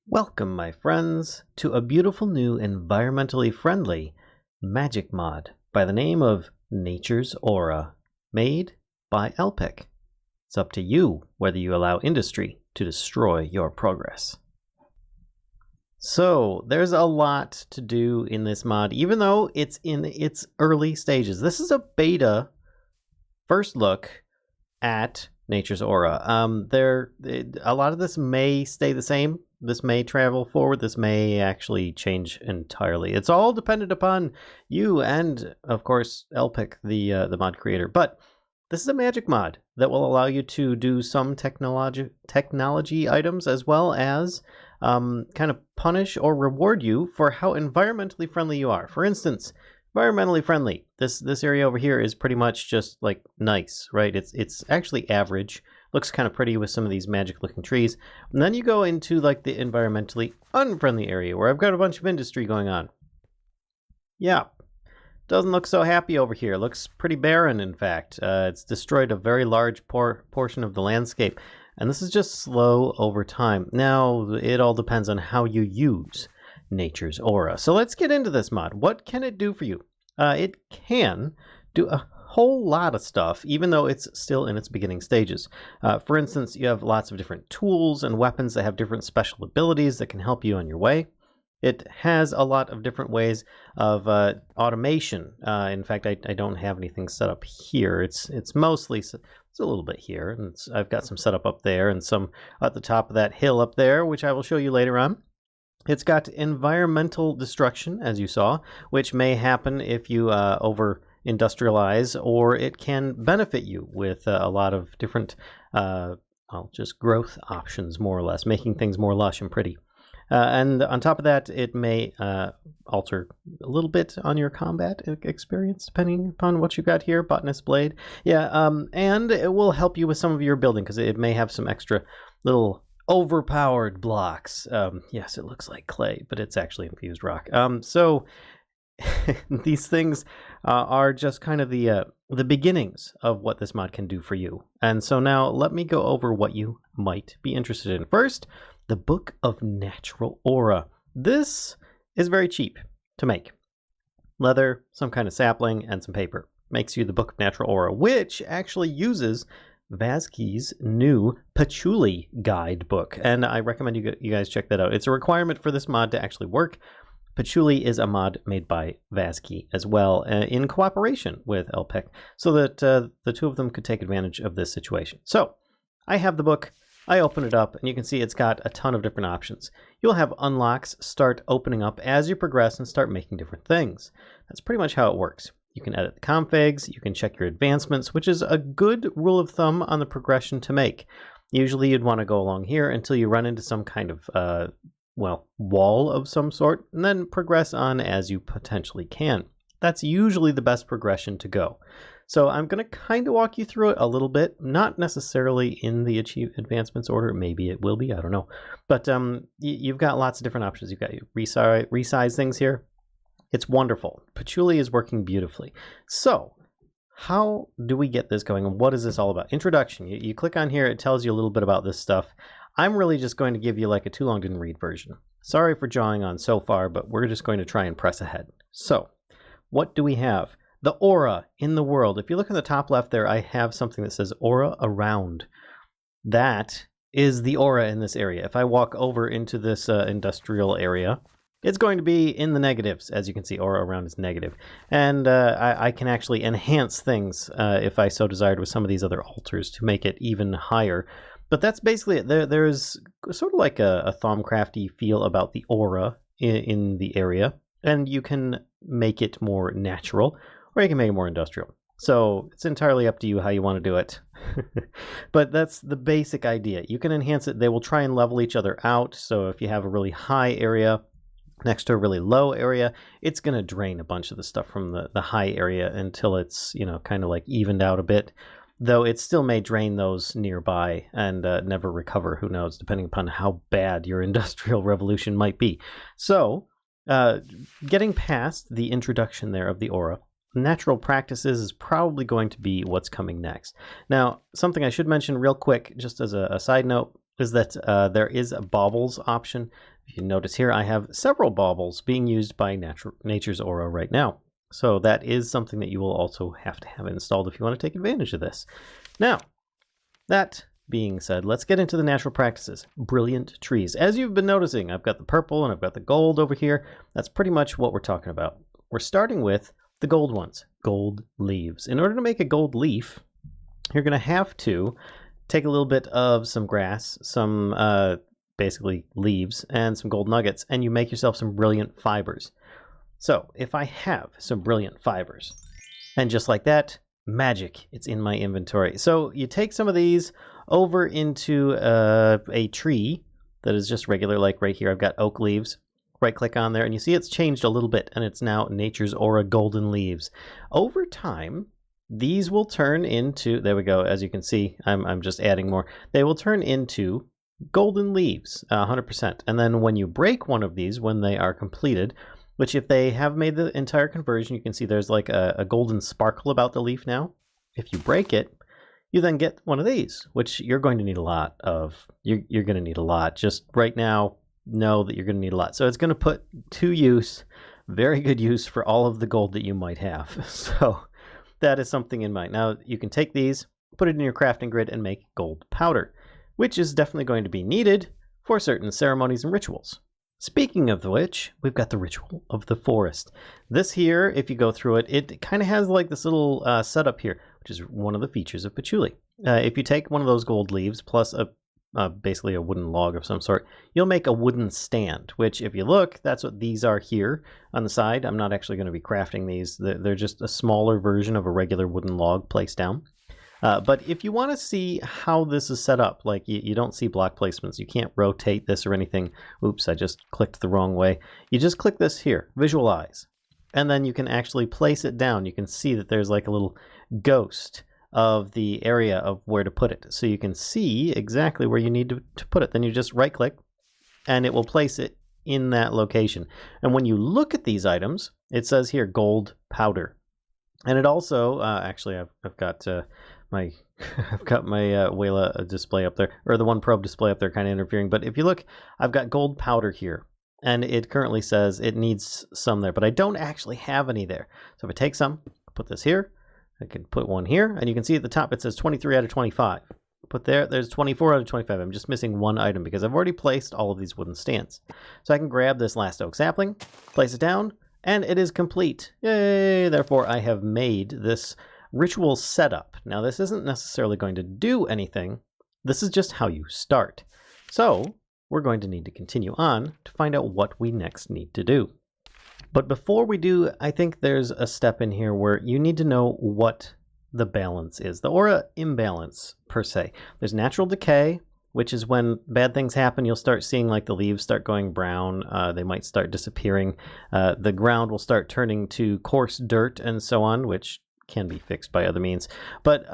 Welcome, my friends, to a beautiful new environmentally friendly magic mod by the name of Nature's Aura, made by Ellpeck. It's up to you whether you allow industry to destroy your progress. So, there's a lot to do in this mod, even though it's in its early stages. This is a beta first look at Nature's Aura. A lot of this may stay the same. This may travel forward. This may actually change entirely. It's all dependent upon you and, of course, Ellpeck, the mod creator. But this is a magic mod that will allow you to do some technology items, as well as kind of punish or reward you for how environmentally friendly you are. For instance, environmentally friendly. This area over here is pretty much just like nice, right? It's actually average. Looks kind of pretty with some of these magic looking trees. And then you go into like the environmentally unfriendly area where I've got a bunch of industry going on. Yeah, doesn't look so happy over here. Looks pretty barren, in fact. It's destroyed a very large portion of the landscape. And this is just slow over time. Now, it all depends on how you use Nature's Aura. So let's get into this mod. What can it do for you? It can do a whole lot of stuff, even though it's still in its beginning stages. For instance, you have lots of different tools and weapons that have different special abilities that can help you on your way. It has a lot of different ways of automation. In fact, I don't have anything set up here. It's mostly, it's a little bit here, and I've got some set up there and some at the top of that hill up there, which I will show you later on. It's got environmental destruction, as you saw, which may happen if you over-industrialize, or it can benefit you with a lot of different just growth options, more or less, making things more lush and pretty. And on top of that, it may alter a little bit on your combat experience, depending upon what you've got here. Botanist Blade. Yeah, and it will help you with some of your building, because it may have some extra little overpowered blocks. Yes, it looks like clay, but it's actually infused rock. So these things are just kind of the beginnings of what this mod can do for you. And so now let me go over what you might be interested in. First, the Book of Natural Aura. This is very cheap to make. Leather, some kind of sapling, and some paper. Makes you the Book of Natural Aura, which actually uses Vazkii's new Patchouli guidebook, and I recommend you guys check that out. It's a requirement for this mod to actually work. Patchouli is a mod made by Vazkii as well, in cooperation with Ellpeck, so that the two of them could take advantage of this situation. So, I have the book. I open it up, and you can see it's got a ton of different options. You'll have unlocks start opening up as you progress and start making different things. That's pretty much how it works. You can edit the configs, you can check your advancements, which is a good rule of thumb on the progression to make. Usually you'd want to go along here until you run into some kind of, wall of some sort, and then progress on as you potentially can. That's usually the best progression to go. So I'm going to kind of walk you through it a little bit, not necessarily in the achieve advancements order. Maybe it will be, I don't know. But you've got lots of different options. You've got your resize things here. It's wonderful. Patchouli is working beautifully. So, how do we get this going, and what is this all about? Introduction. You click on here, it tells you a little bit about this stuff. I'm really just going to give you like a too long didn't read version. Sorry for jawing on so far, but we're just going to try and press ahead. So, what do we have? The aura in the world. If you look in the top left there, I have something that says aura around. That is the aura in this area. If I walk over into this industrial area, it's going to be in the negatives. As you can see, aura around is negative. And I can actually enhance things if I so desired with some of these other alters to make it even higher. But that's basically it. There's sort of like a Thaumcrafty feel about the aura in the area. And you can make it more natural, or you can make it more industrial. So it's entirely up to you how you want to do it. But that's the basic idea. You can enhance it. They will try and level each other out. So if you have a really high area next to a really low area, it's going to drain a bunch of the stuff from the high area until it's, kind of like evened out a bit. Though it still may drain those nearby and never recover, who knows, depending upon how bad your industrial revolution might be. So, getting past the introduction there of the aura, natural practices is probably going to be what's coming next. Now, something I should mention real quick, just as a side note, is that there is a baubles option. If you notice here, I have several baubles being used by Nature's Aura right now. So that is something that you will also have to have installed if you want to take advantage of this. Now, that being said, let's get into the natural practices. Brilliant trees. As you've been noticing, I've got the purple and I've got the gold over here. That's pretty much what we're talking about. We're starting with the gold ones, gold leaves. In order to make a gold leaf, you're going to have to take a little bit of some grass, some basically leaves, and some gold nuggets, and you make yourself some brilliant fibers. So if I have some brilliant fibers, and just like that, magic, it's in my inventory. So you take some of these over into a tree that is just regular, like right here, I've got oak leaves. Right click on there and you see it's changed a little bit and it's now Nature's Aura golden leaves. Over time, these will turn into, there we go, as you can see, I'm just adding more. They will turn into golden leaves, 100%. And then when you break one of these, when they are completed, which if they have made the entire conversion, you can see there's like a golden sparkle about the leaf now. If you break it, you then get one of these, which you're going to need a lot of. You're going to need a lot. Just right now, know that you're going to need a lot. So it's going to put to use, very good use for all of the gold that you might have. So that is something in mind. Now you can take these, put it in your crafting grid and make gold powder, which is definitely going to be needed for certain ceremonies and rituals. Speaking of which, we've got the Ritual of the Forest. This here, if you go through it, it kind of has like this little setup here, which is one of the features of Patchouli. If you take one of those gold leaves plus basically a wooden log of some sort, you'll make a wooden stand, which if you look, that's what these are here on the side. I'm not actually going to be crafting these. They're just a smaller version of a regular wooden log placed down. But if you want to see how this is set up, like you don't see block placements, you can't rotate this or anything. Oops, I just clicked the wrong way. You just click this here, visualize, and then you can actually place it down. You can see that there's like a little ghost of the area of where to put it. So you can see exactly where you need to put it. Then you just right click and it will place it in that location. And when you look at these items, it says here gold powder. And it also, actually I've got my I've got my Wayla display up there, or the One Probe display up there kind of interfering. But if you look, I've got gold powder here. And it currently says it needs some there, but I don't actually have any there. So if I take some, put this here, I can put one here, and you can see at the top it says 23 out of 25. Put there's 24 out of 25. I'm just missing one item because I've already placed all of these wooden stands. So I can grab this last oak sapling, place it down, and it is complete. Yay! Therefore, I have made this ritual setup. Now, this isn't necessarily going to do anything. This is just how you start. So we're going to need to continue on to find out what we next need to do. But before we do, I think there's a step in here where you need to know what the balance is. The aura imbalance, per se. There's natural decay, which is when bad things happen, you'll start seeing like the leaves start going brown. They might start disappearing. The ground will start turning to coarse dirt and so on, which can be fixed by other means. But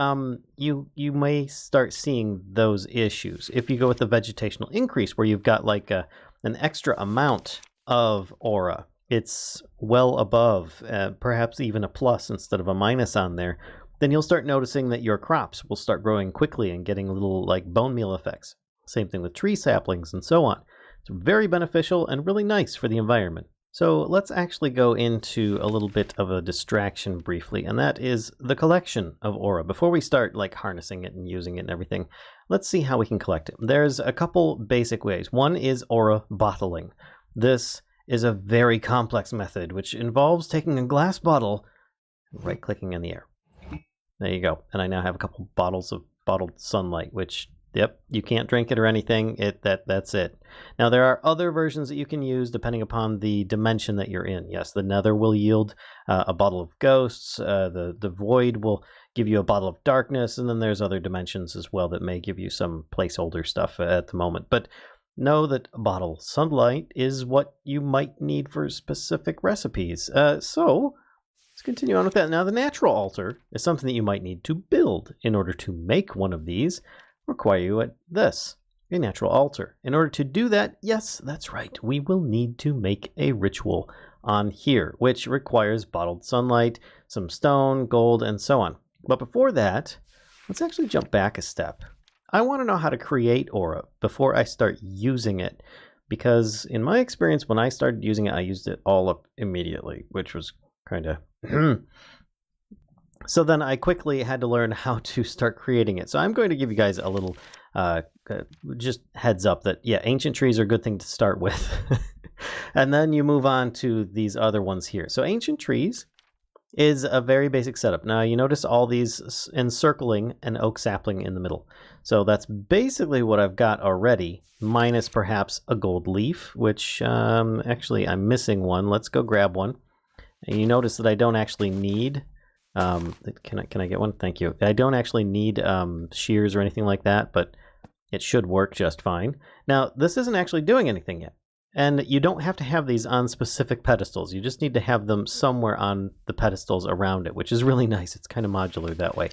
you may start seeing those issues. If you go with the vegetational increase, where you've got like an extra amount of aura, it's well above, perhaps even a plus instead of a minus on there, then you'll start noticing that your crops will start growing quickly and getting little like bone meal effects. Same thing with tree saplings and so on. It's very beneficial and really nice for the environment. So let's actually go into a little bit of a distraction briefly, and that is the collection of aura. Before we start like harnessing it and using it and everything, let's see how we can collect it. There's a couple basic ways. One is aura bottling. This is a very complex method, which involves taking a glass bottle and right-clicking in the air. There you go. And I now have a couple bottles of bottled sunlight, which, yep, you can't drink it or anything. That's it. Now, there are other versions that you can use depending upon the dimension that you're in. Yes, the Nether will yield a bottle of ghosts. The Void will give you a bottle of darkness. And then there's other dimensions as well that may give you some placeholder stuff at the moment. But know that a bottle of sunlight is what you might need for specific recipes. So let's continue on with that. Now, the natural altar is something that you might need to build. In order to make one of these, require you at this, a natural altar. In order to do that, yes, that's right, we will need to make a ritual on here, which requires bottled sunlight, some stone, gold, and so on. But before that, let's actually jump back a step. I want to know how to create aura before I start using it, because in my experience, when I started using it, I used it all up immediately, which was kind of... So then I quickly had to learn how to start creating it. So I'm going to give you guys a little just heads up that, yeah, ancient trees are a good thing to start with. And then you move on to these other ones here. So ancient trees is a very basic setup. Now you notice all these encircling an oak sapling in the middle. So that's basically what I've got already, minus perhaps a gold leaf, which actually I'm missing one. Let's go grab one. And you notice that I don't actually need... can I get one? Thank you. I don't actually need shears or anything like that, but it should work just fine. Now, this isn't actually doing anything yet. And you don't have to have these on specific pedestals. You just need to have them somewhere on the pedestals around it, which is really nice. It's kind of modular that way.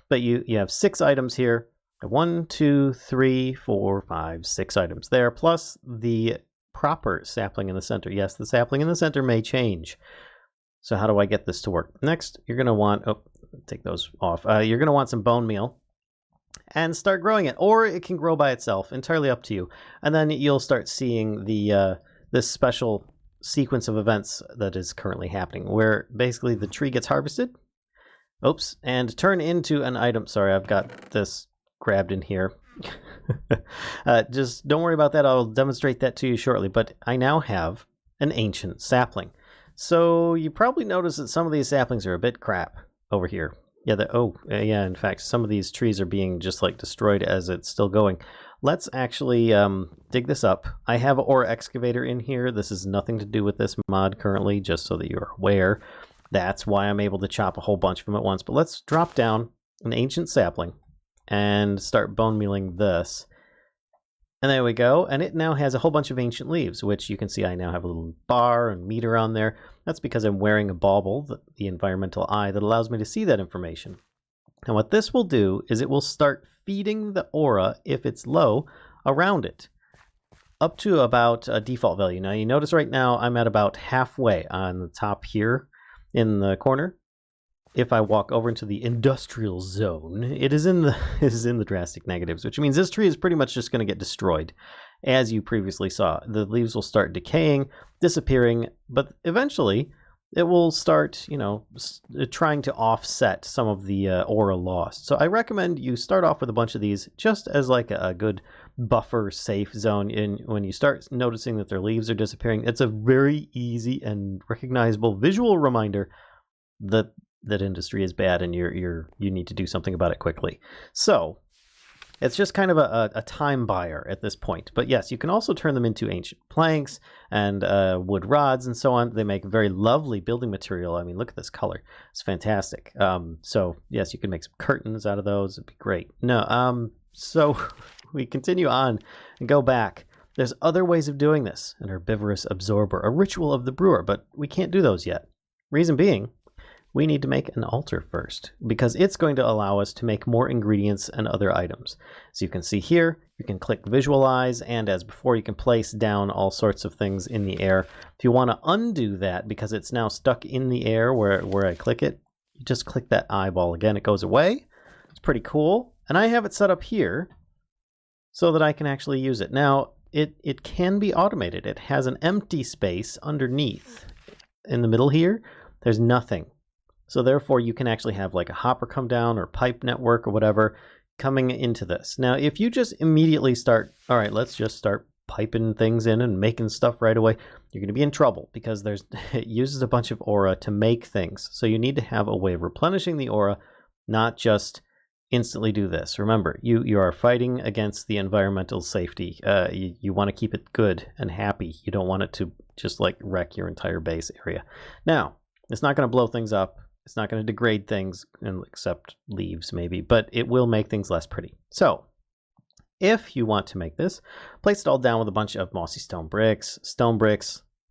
But you have 6 items here. 1, 2, 3, 4, 5, 6 items there, plus the proper sapling in the center. Yes, the sapling in the center may change. So how do I get this to work? Next, you're going to want... Oh, take those off. You're going to want some bone meal. And start growing it, or it can grow by itself, entirely up to you. And then you'll start seeing the this special sequence of events that is currently happening, where basically the tree gets harvested, oops, and turn into an item. Sorry, I've got this grabbed in here. Just don't worry about that. I'll demonstrate that to you shortly. But I now have an ancient sapling. So you probably notice that some of these saplings are a bit crap over here. Yeah, in fact, some of these trees are being just like destroyed as it's still going. Let's actually dig this up. I have an ore excavator in here. This is nothing to do with this mod currently, just so that you're aware. That's why I'm able to chop a whole bunch of them at once. But let's drop down an ancient sapling and start bone mealing this. And there we go. And it now has a whole bunch of ancient leaves, which you can see I now have a little bar and meter on there. That's because I'm wearing a bauble, the environmental eye, that allows me to see that information. And what this will do is it will start feeding the aura, if it's low, around it, up to about a default value. Now you notice right now I'm at about halfway on the top here in the corner. If I walk over into the industrial zone, it is in the drastic negatives, which means this tree is pretty much just going to get destroyed, as you previously saw. The leaves will start decaying, disappearing, but eventually it will start, trying to offset some of the aura lost. So I recommend you start off with a bunch of these just as like a good buffer safe zone. When you start noticing that their leaves are disappearing, it's a very easy and recognizable visual reminder that industry is bad and you need to do something about it quickly. So it's just kind of a time buyer at this point. But yes, you can also turn them into ancient planks and wood rods and so on. They make very lovely building material. I mean, look at this color. It's fantastic. So yes, you can make some curtains out of those. It'd be great. No, so we continue on and go back. There's other ways of doing this. An herbivorous absorber, a ritual of the brewer, but we can't do those yet. Reason being, we need to make an altar first, because it's going to allow us to make more ingredients and other items. So you can see here, you can click visualize, and as before, you can place down all sorts of things in the air. If you want to undo that, because it's now stuck in the air where I click it, you just click that eyeball again, it goes away. It's pretty cool. And I have it set up here so that I can actually use it. Now, it can be automated. It has an empty space underneath. In the middle here, there's nothing. So therefore, you can actually have like a hopper come down or pipe network or whatever coming into this. Now, if you just immediately start, all right, let's just start piping things in and making stuff right away, you're going to be in trouble, because it uses a bunch of aura to make things. So you need to have a way of replenishing the aura, not just instantly do this. Remember, you are fighting against the environmental safety. You want to keep it good and happy. You don't want it to just like wreck your entire base area. Now, it's not going to blow things up. It's not going to degrade things, except leaves maybe, but it will make things less pretty. So if you want to make this, place it all down with a bunch of mossy stone bricks,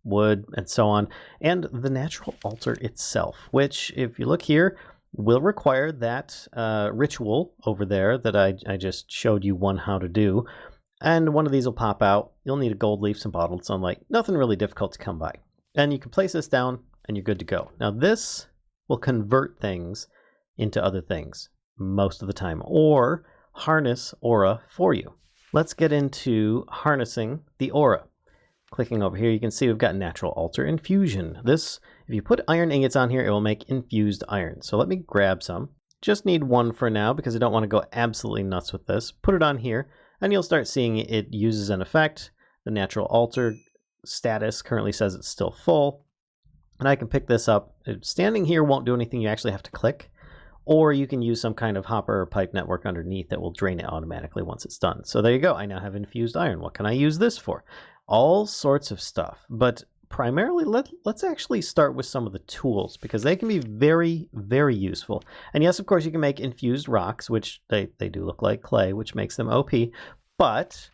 wood, and so on, and the natural altar itself, which, if you look here, will require that ritual over there that I just showed you how to do. And one of these will pop out. You'll need a gold leaf, some bottled sunlight. Nothing really difficult to come by. And you can place this down, and you're good to go. Now this will convert things into other things most of the time, or harness aura for you. Let's get into harnessing the aura. Clicking over here, you can see we've got natural altar infusion. This, if you put iron ingots on here, it will make infused iron. So let me grab some. Just need one for now because I don't want to go absolutely nuts with this. Put it on here and you'll start seeing it uses an effect. The natural altar status currently says it's still full. And I can pick this up. Standing here won't do anything. You actually have to click. Or you can use some kind of hopper or pipe network underneath that will drain it automatically once it's done. So there you go. I now have infused iron. What can I use this for? All sorts of stuff. But primarily, let's actually start with some of the tools because they can be very, very useful. And yes, of course, you can make infused rocks, which they do look like clay, which makes them OP. But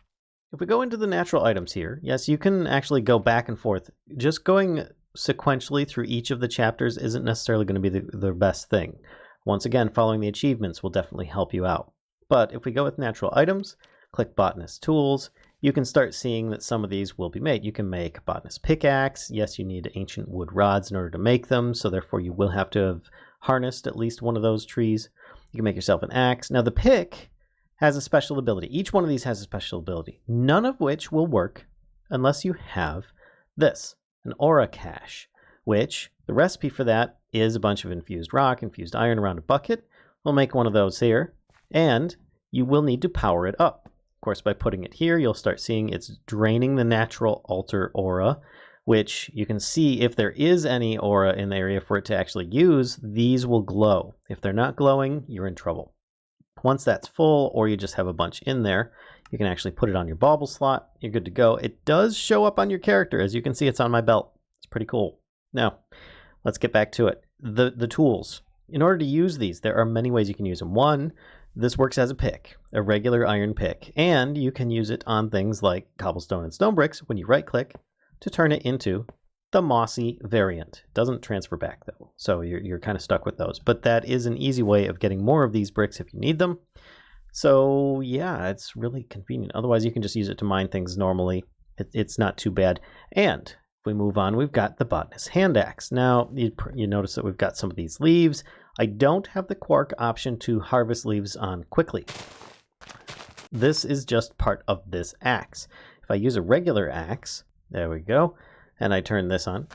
if we go into the natural items here, yes, you can actually go back and forth. Just going sequentially through each of the chapters isn't necessarily going to be the best thing. Once again, following the achievements will definitely help you out. But if we go with natural items, click Botanist Tools, you can start seeing that some of these will be made. You can make Botanist Pickaxe. Yes, you need ancient wood rods in order to make them, so therefore you will have to have harnessed at least one of those trees. You can make yourself an axe. Now the pick has a special ability. Each one of these has a special ability, none of which will work unless you have this, an aura cache, which the recipe for that is a bunch of infused rock, infused iron around a bucket. We'll make one of those here, and you will need to power it up. Of course, by putting it here, you'll start seeing it's draining the natural altar aura, which you can see if there is any aura in the area for it to actually use, these will glow. If they're not glowing, you're in trouble. Once that's full, or you just have a bunch in there, you can actually put it on your bauble slot. You're good to go. It does show up on your character. As you can see, it's on my belt. It's pretty cool. Now, let's get back to it. The tools. In order to use these, there are many ways you can use them. One, this works as a pick, a regular iron pick, and you can use it on things like cobblestone and stone bricks when you right-click to turn it into the mossy variant. It doesn't transfer back, though, so you're kind of stuck with those. But that is an easy way of getting more of these bricks if you need them. So, yeah, it's really convenient. Otherwise, you can just use it to mine things normally. It's not too bad. And if we move on, we've got the Botanist Hand Axe. Now, you notice that we've got some of these leaves. I don't have the quark option to harvest leaves on quickly. This is just part of this axe. If I use a regular axe, there we go, and I turn this on,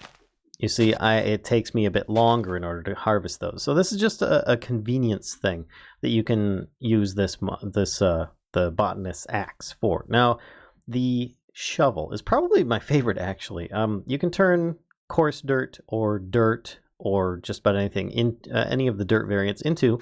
you see it takes me a bit longer in order to harvest those. So this is just a convenience thing that you can use the Botanist Axe for. Now, the shovel is probably my favorite, actually. You can turn coarse dirt or just about anything in any of the dirt variants into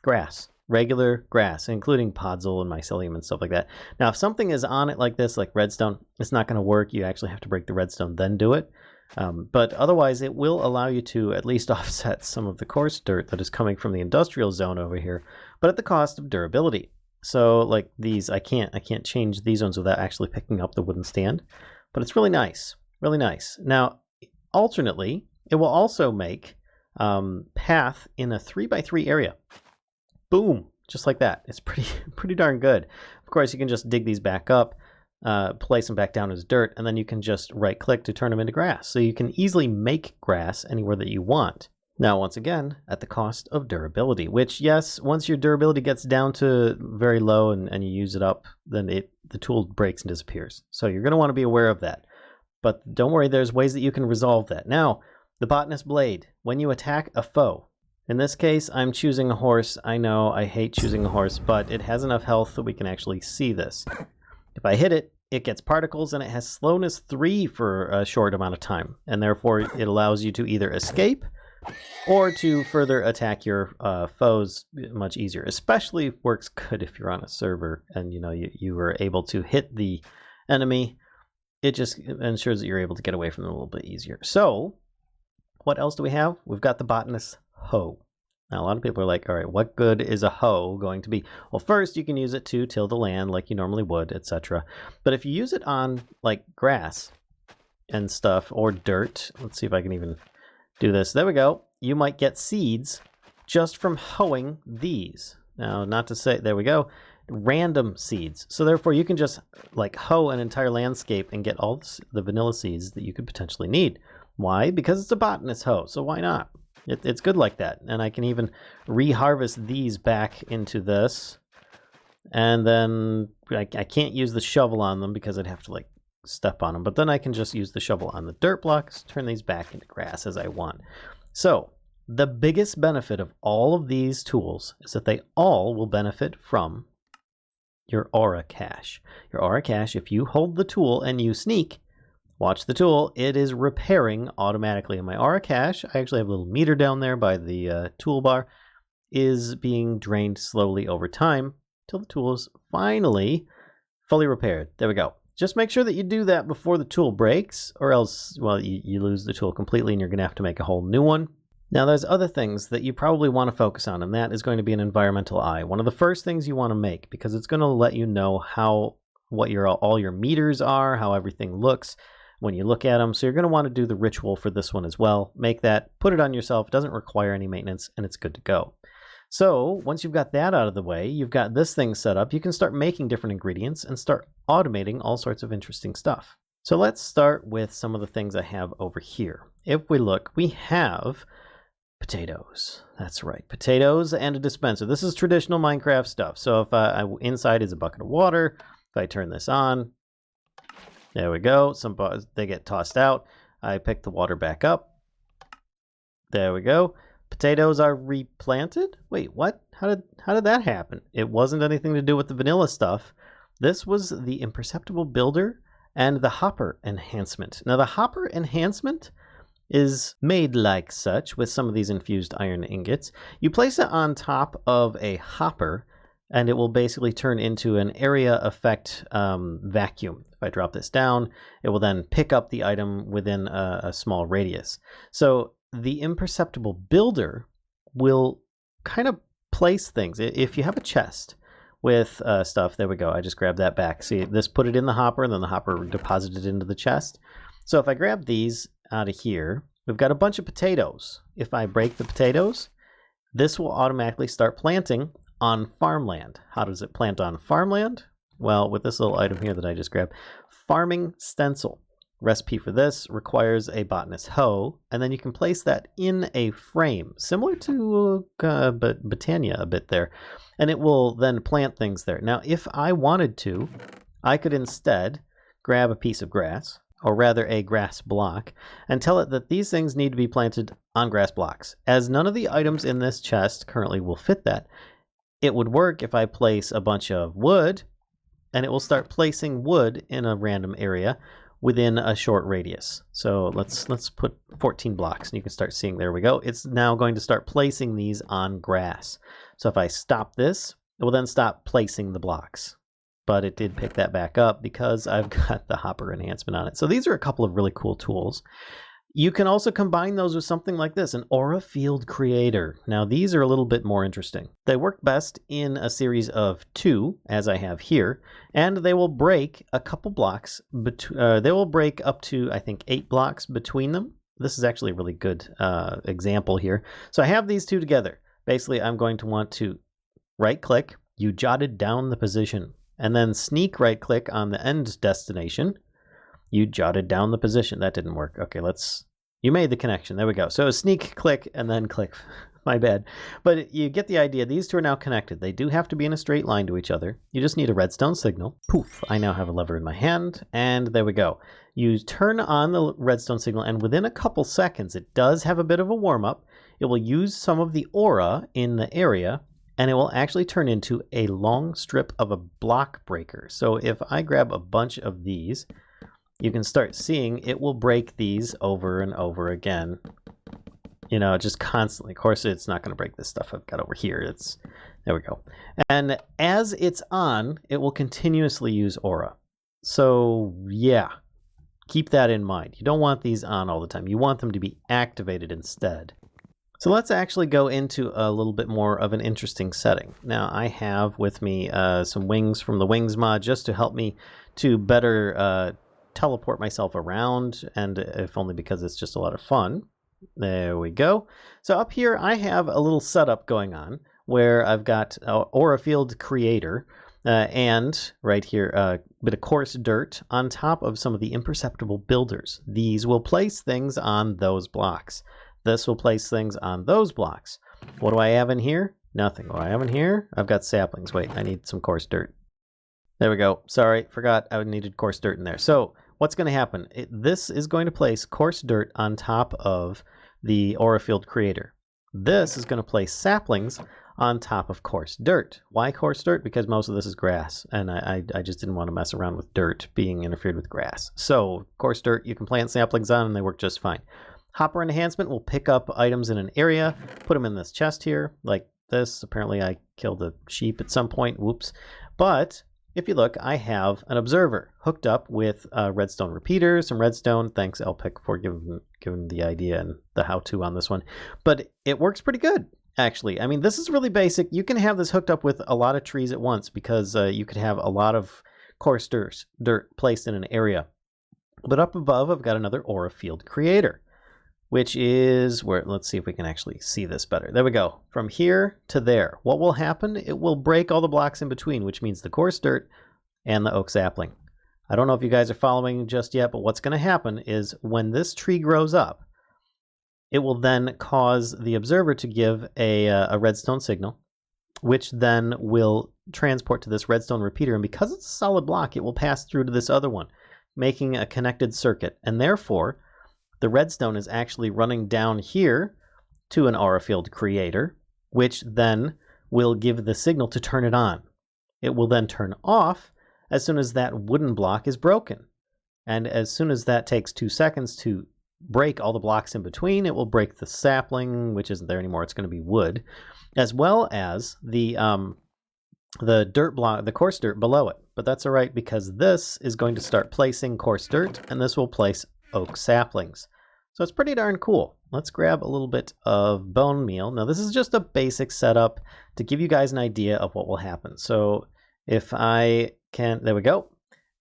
grass, regular grass, including podzol and mycelium and stuff like that. Now, if something is on it like this, like redstone, it's not going to work. You actually have to break the redstone, then do it. But otherwise, it will allow you to at least offset some of the coarse dirt that is coming from the industrial zone over here, but at the cost of durability. So, like these, I can't change these ones without actually picking up the wooden stand, but it's really nice, really nice. Now, alternately, it will also make path in a 3x3 area. Boom, just like that. It's pretty darn good. Of course, you can just dig these back up, place them back down as dirt, and then you can just right-click to turn them into grass. So you can easily make grass anywhere that you want. Now, once again, at the cost of durability, which, yes, once your durability gets down to very low and you use it up, then the tool breaks and disappears. So you're going to want to be aware of that. But don't worry, there's ways that you can resolve that. Now, the Botanist Blade, when you attack a foe. In this case, I'm choosing a horse. I know, I hate choosing a horse, but it has enough health that we can actually see this. If I hit it, it gets particles, and it has slowness 3 for a short amount of time. And therefore, it allows you to either escape or to further attack your foes much easier. Especially works good if you're on a server and you were able to hit the enemy. It just ensures that you're able to get away from them a little bit easier. So, what else do we have? We've got the Botanist Hoe. Now, a lot of people are like, all right, what good is a hoe going to be? Well, first, you can use it to till the land like you normally would, etc. But if you use it on, like, grass and stuff, or dirt, let's see if I can even do this. There we go. You might get seeds just from hoeing these. Now, not to say, there we go, random seeds. So therefore, you can just, like, hoe an entire landscape and get all the vanilla seeds that you could potentially need. Why? Because it's a botanist hoe, so why not? It's good like that. And I can even reharvest these back into this. And then I can't use the shovel on them because I'd have to like step on them. But then I can just use the shovel on the dirt blocks, turn these back into grass as I want. So the biggest benefit of all of these tools is that they all will benefit from your aura cache. Your aura cache, if you hold the tool and you sneak, watch the tool, it is repairing automatically. In my aura cache, I actually have a little meter down there by the toolbar, is being drained slowly over time till the tool is finally fully repaired. There we go. Just make sure that you do that before the tool breaks, or else, well, you lose the tool completely and you're going to have to make a whole new one. Now, there's other things that you probably want to focus on, and that is going to be an environmental eye. One of the first things you want to make, because it's going to let you know what all your meters are, how everything looks when you look at them. So you're going to want to do the ritual for this one as well. Make that, put it on yourself. It doesn't require any maintenance, and it's good to go. So once you've got that out of the way, you've got this thing set up, you can start making different ingredients and start automating all sorts of interesting stuff. So let's start with some of the things I have over here. If we look, we have potatoes. That's right, potatoes and a dispenser. This is traditional Minecraft stuff. So if inside is a bucket of water, if I turn this on, there we go. They get tossed out. I pick the water back up. There we go. Potatoes are replanted? Wait, what? How did that happen? It wasn't anything to do with the vanilla stuff. This was the imperceptible builder and the hopper enhancement. Now the hopper enhancement is made like such with some of these infused iron ingots. You place it on top of a hopper and it will basically turn into an area effect vacuum. If I drop this down, it will then pick up the item within a small radius. So the imperceptible builder will kind of place things. If you have a chest with stuff, there we go. I just grabbed that back. See, this put it in the hopper and then the hopper deposited it into the chest. So if I grab these out of here, we've got a bunch of potatoes. If I break the potatoes, this will automatically start planting on farmland. How does it plant on farmland? Well, with this little item here that I just grabbed, farming stencil. Recipe for this requires a botanist hoe, and then you can place that in a frame, similar to Botania a bit there, and it will then plant things there. Now, if I wanted to, I could instead grab a piece of grass, or rather a grass block, and tell it that these things need to be planted on grass blocks. As none of the items in this chest currently will fit that, it would work if I place a bunch of wood, and it will start placing wood in a random area within a short radius. So let's put 14 blocks, and you can start seeing, there we go. It's now going to start placing these on grass. So if I stop this, it will then stop placing the blocks. But it did pick that back up because I've got the hopper enhancement on it. So these are a couple of really cool tools. You can also combine those with something like this, an aura field creator. Now these are a little bit more interesting. They work best in a series of 2, as I have here, and they will break a couple blocks. They will break up to, I think, 8 blocks between them. This is actually a really good example here. So I have these two together. Basically, I'm going to want to right-click. You jotted down the position, and then sneak right-click on the end destination. You jotted down the position. That didn't work. Okay, you made the connection. There we go. So sneak, click, and then click. My bad. But you get the idea. These two are now connected. They do have to be in a straight line to each other. You just need a redstone signal. Poof. I now have a lever in my hand. And there we go. You turn on the redstone signal, and within a couple seconds, it does have a bit of a warm-up. It will use some of the aura in the area, and it will actually turn into a long strip of a block breaker. So if I grab a bunch of these, you can start seeing it will break these over and over again. You know, just constantly. Of course, it's not going to break this stuff I've got over here. There we go. And as it's on, it will continuously use aura. So yeah, keep that in mind. You don't want these on all the time. You want them to be activated instead. So let's actually go into a little bit more of an interesting setting. Now I have with me some wings from the Wings mod just to help me to better teleport myself around, and if only because it's just a lot of fun. There we go. So up here I have a little setup going on where I've got Aura Field Creator and right here a bit of coarse dirt on top of some of the imperceptible builders. These will place things on those blocks. This will place things on those blocks. What do I have in here? Nothing. Oh, I have in here? I've got saplings. Wait, I need some coarse dirt. There we go. Sorry, forgot I needed coarse dirt in there. So what's going to happen? This is going to place coarse dirt on top of the aura field creator. This is going to place saplings on top of coarse dirt. Why coarse dirt? Because most of this is grass, and I just didn't want to mess around with dirt being interfered with grass. So coarse dirt you can plant saplings on and they work just fine. Hopper enhancement will pick up items in an area, put them in this chest here, like this. Apparently I killed a sheep at some point. Whoops. But if you look, I have an observer hooked up with a redstone repeater, some redstone. Thanks, Ellpeck, for giving the idea and the how-to on this one. But it works pretty good, actually. I mean, this is really basic. You can have this hooked up with a lot of trees at once because you could have a lot of coarse dirt placed in an area. But up above, I've got another aura field creator, which is where, let's see if we can actually see this better. There we go. From here to there. What will happen? It will break all the blocks in between, which means the coarse dirt and the oak sapling. I don't know if you guys are following just yet, but what's going to happen is when this tree grows up, it will then cause the observer to give a redstone signal, which then will transport to this redstone repeater. And because it's a solid block, it will pass through to this other one, making a connected circuit. And therefore, the redstone is actually running down here to an aura field creator, which then will give the signal to turn it on. It will then turn off as soon as that wooden block is broken. And as soon as that takes 2 seconds to break all the blocks in between, it will break the sapling, which isn't there anymore. It's going to be wood, as well as the dirt block, the coarse dirt below it. But that's all right because this is going to start placing coarse dirt, and this will place oak saplings. So it's pretty darn cool. Let's grab a little bit of bone meal. Now this is just a basic setup to give you guys an idea of what will happen. So if I can, there we go.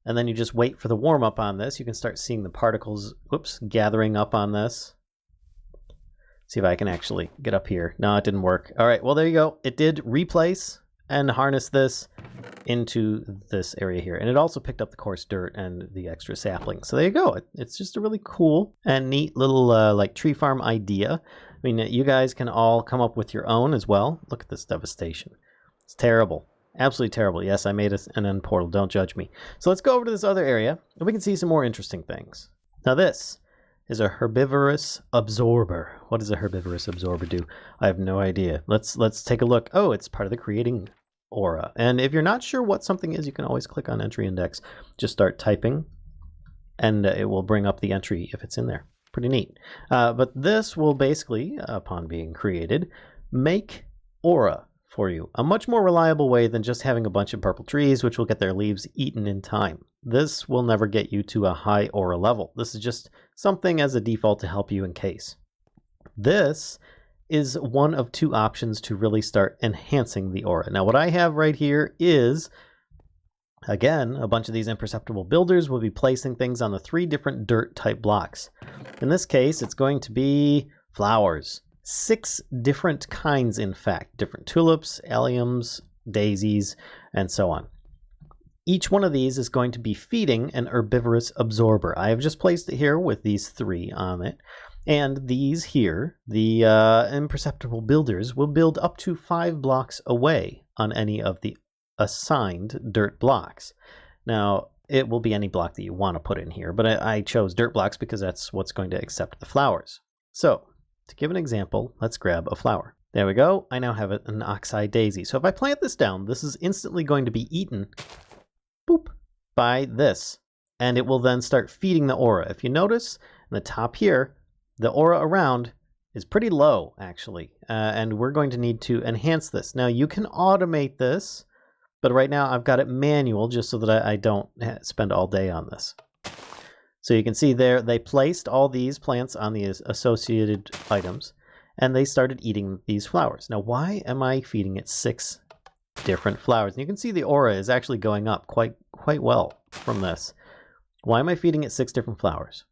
And then you just wait for the warm up on this. You can start seeing the particles, whoops, gathering up on this. See if I can actually get up here. No, it didn't work. All right, well, there you go. It did replace and harness this into this area here. And it also picked up the coarse dirt and the extra saplings. So there you go. It's just a really cool and neat little like tree farm idea. I mean, you guys can all come up with your own as well. Look at this devastation. It's terrible. Absolutely terrible. Yes, I made an end portal. Don't judge me. So let's go over to this other area and we can see some more interesting things. Now this is a herbivorous absorber. What does a herbivorous absorber do? I have no idea. Let's take a look. Oh, it's part of the creating aura. And if you're not sure what something is, you can always click on entry index. Just start typing and it will bring up the entry if it's in there. Pretty neat. But this will basically, upon being created, make aura for you. A much more reliable way than just having a bunch of purple trees, which will get their leaves eaten in time. This will never get you to a high aura level. This is just something as a default to help you in case. This is one of 2 options to really start enhancing the aura. Now what I have right here is, again, a bunch of these imperceptible builders will be placing things on the 3 different dirt type blocks. In this case, it's going to be flowers. 6 different kinds, in fact. Different tulips, alliums, daisies, and so on. Each one of these is going to be feeding an herbivorous absorber. I have just placed it here with these 3 on it. And these here, the imperceptible builders, will build up to 5 blocks away on any of the assigned dirt blocks. Now, it will be any block that you want to put in here, but I chose dirt blocks because that's what's going to accept the flowers. So, to give an example, let's grab a flower. There we go. I now have an oxeye daisy. So if I plant this down, this is instantly going to be eaten, boop, by this. And it will then start feeding the aura. If you notice, in the top here, the aura around is pretty low, actually. And we're going to need to enhance this. Now, you can automate this, but right now I've got it manual just so that I don't spend all day on this. So you can see there, they placed all these plants on the associated items, and they started eating these flowers. Now, why am I feeding it 6 different flowers? And you can see the aura is actually going up quite well from this. Why am I feeding it 6 different flowers?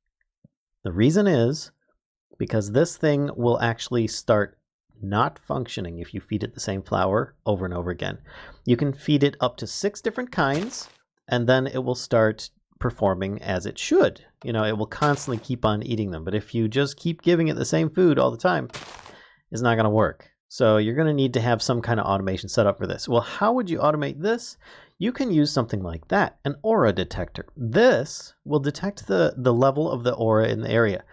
The reason is because this thing will actually start not functioning if you feed it the same flower over and over again. You can feed it up to 6 different kinds, and then it will start performing as it should. You know, it will constantly keep on eating them. But if you just keep giving it the same food all the time, it's not going to work. So you're going to need to have some kind of automation set up for this. Well, how would you automate this? You can use something like that, an aura detector. This will detect the level of the aura in the area,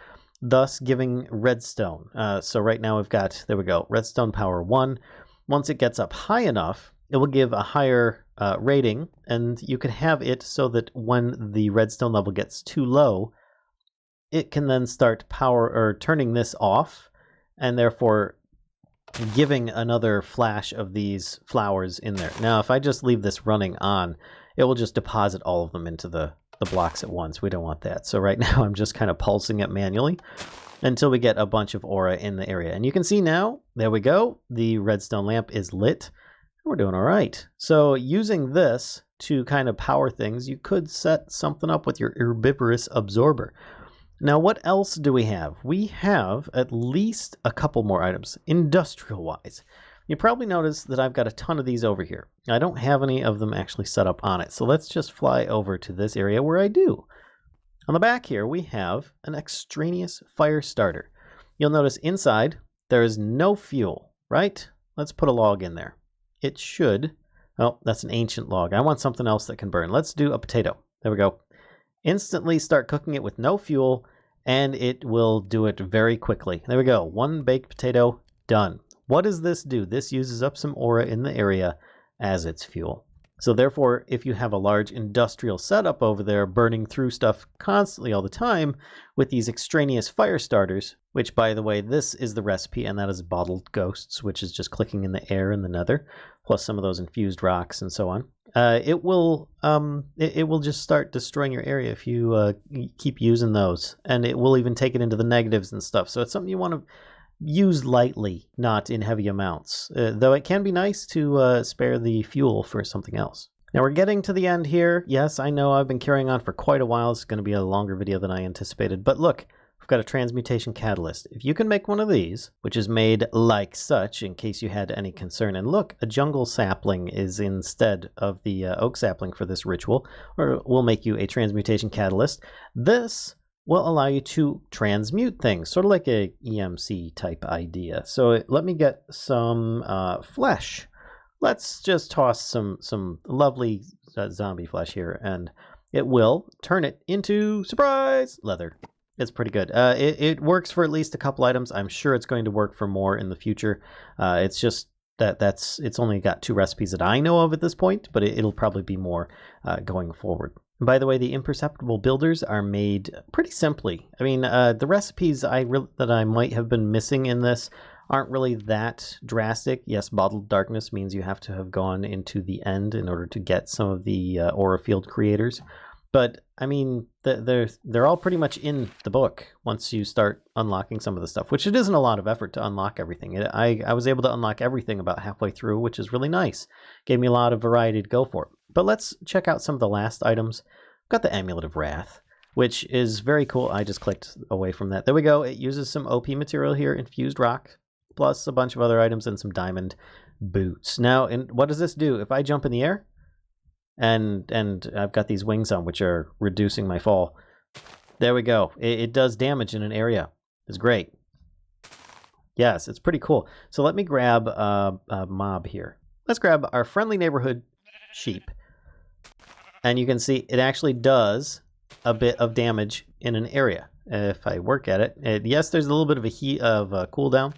thus giving redstone. So right now we've got, there we go, redstone power 1. Once it gets up high enough, it will give a higher rating, and you can have it so that when the redstone level gets too low, it can then start turning this off, and therefore giving another flash of these flowers in there. Now, if I just leave this running on, it will just deposit all of them into the blocks at once. We don't want that. So right now I'm just kind of pulsing it manually until we get a bunch of aura in the area. And you can see now, there we go, the redstone lamp is lit. We're doing all right. So using this to kind of power things, you could set something up with your herbivorous absorber. Now, what else do we have? We have at least a couple more items, industrial-wise. You probably noticed that I've got a ton of these over here. I don't have any of them actually set up on it, so let's just fly over to this area where I do. On the back here, we have an extraneous fire starter. You'll notice inside, there is no fuel, right? Let's put a log in there. It should, oh, that's an ancient log. I want something else that can burn. Let's do a potato. There we go. Instantly start cooking it with no fuel, and it will do it very quickly. There we go. 1 baked potato, done. What does this do? This uses up some aura in the area as its fuel. So therefore, if you have a large industrial setup over there burning through stuff constantly all the time with these extraneous fire starters, which, by the way, this is the recipe, and that is bottled ghosts, which is just clicking in the air in the nether, plus some of those infused rocks and so on. It will just start destroying your area if you keep using those, and it will even take it into the negatives and stuff. So it's something you want to use lightly, not in heavy amounts, though it can be nice to spare the fuel for something else. Now we're getting to the end here. Yes, I know I've been carrying on for quite a while. It's going to be a longer video than I anticipated, but look, we've got a transmutation catalyst. If you can make one of these, which is made like such in case you had any concern, and look, a jungle sapling is instead of the oak sapling for this ritual, or we'll make you a transmutation catalyst. This will allow you to transmute things, sort of like a EMC type idea. So let me get some flesh. Let's just toss some lovely zombie flesh here, and it will turn it into, surprise, leather. It's pretty good. It works for at least a couple items. I'm sure it's going to work for more in the future. It's just it's only got 2 recipes that I know of at this point, but it'll probably be more going forward. And by the way, the imperceptible builders are made pretty simply. I mean, the recipes that I might have been missing in this aren't really that drastic. Yes, bottled darkness means you have to have gone into the end in order to get some of the aura field creators. But I mean, they're all pretty much in the book once you start unlocking some of the stuff, which it isn't a lot of effort to unlock everything. I was able to unlock everything about halfway through, which is really nice. Gave me a lot of variety to go for. But let's check out some of the last items. Got the Amulet of Wrath, which is very cool. I just clicked away from that. There we go. It uses some OP material here, infused rock, plus a bunch of other items and some diamond boots. Now, and what does this do? If I jump in the air, and I've got these wings on, which are reducing my fall. There we go. It does damage in an area. It's great. Yes, it's pretty cool. So let me grab a mob here. Let's grab our friendly neighborhood sheep. And you can see it actually does a bit of damage in an area. If I work at it, yes, there's a little bit of a cooldown.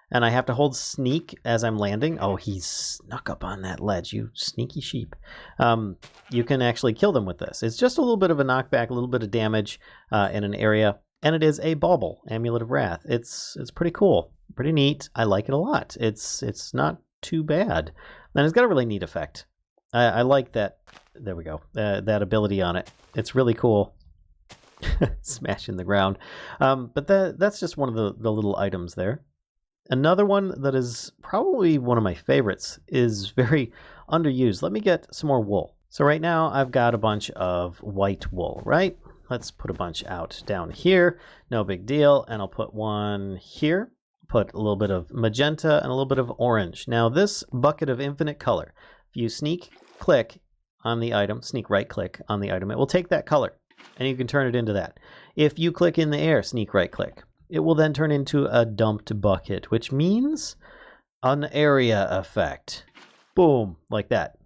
And I have to hold sneak as I'm landing. Oh, he snuck up on that ledge, you sneaky sheep. You can actually kill them with this. It's just a little bit of a knockback, a little bit of damage in an area. And it is a bauble, Amulet of Wrath. It's pretty cool, pretty neat. I like it a lot. It's not too bad. And it's got a really neat effect. I like that. There we go. That ability on it. It's really cool. Smash in the ground. But that's just one of the little items there. Another one that is probably one of my favorites is very underused. Let me get some more wool. So right now I've got a bunch of white wool, right? Let's put a bunch out down here. No big deal. And I'll put one here. Put a little bit of magenta and a little bit of orange. Now this bucket of infinite color, if you sneak click on the item, sneak right click on the item, it will take that color and you can turn it into that. If you click in the air, sneak right click, it will then turn into a dumped bucket, which means an area effect. Boom, like that.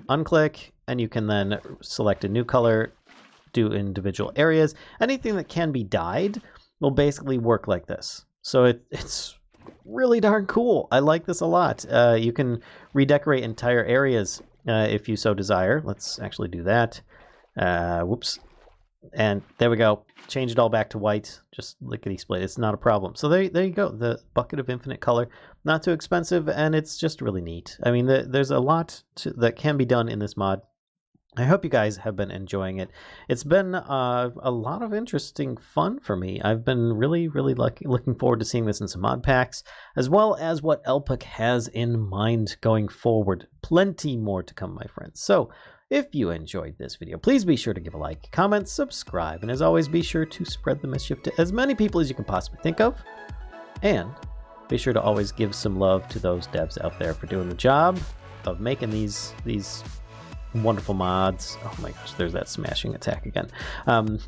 Unclick, and you can then select a new color, do individual areas. Anything that can be dyed will basically work like this. So it's really darn cool. I like this a lot. You can redecorate entire areas if you so desire. Let's actually do that. Whoops. And there we go. Change it all back to white. Just lickety-split. It's not a problem. So there you go. The bucket of infinite color. Not too expensive, and it's just really neat. I mean, there's a lot that can be done in this mod. I hope you guys have been enjoying it. It's been a lot of interesting fun for me. I've been really looking forward to seeing this in some mod packs, as well as what Ellpeck has in mind going forward. Plenty more to come, my friends. So, if you enjoyed this video, please be sure to give a like, comment, subscribe, and as always, be sure to spread the mischief to as many people as you can possibly think of. And be sure to always give some love to those devs out there for doing the job of making these wonderful mods. Oh my gosh, there's that smashing attack again. And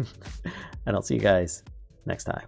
I'll see you guys next time.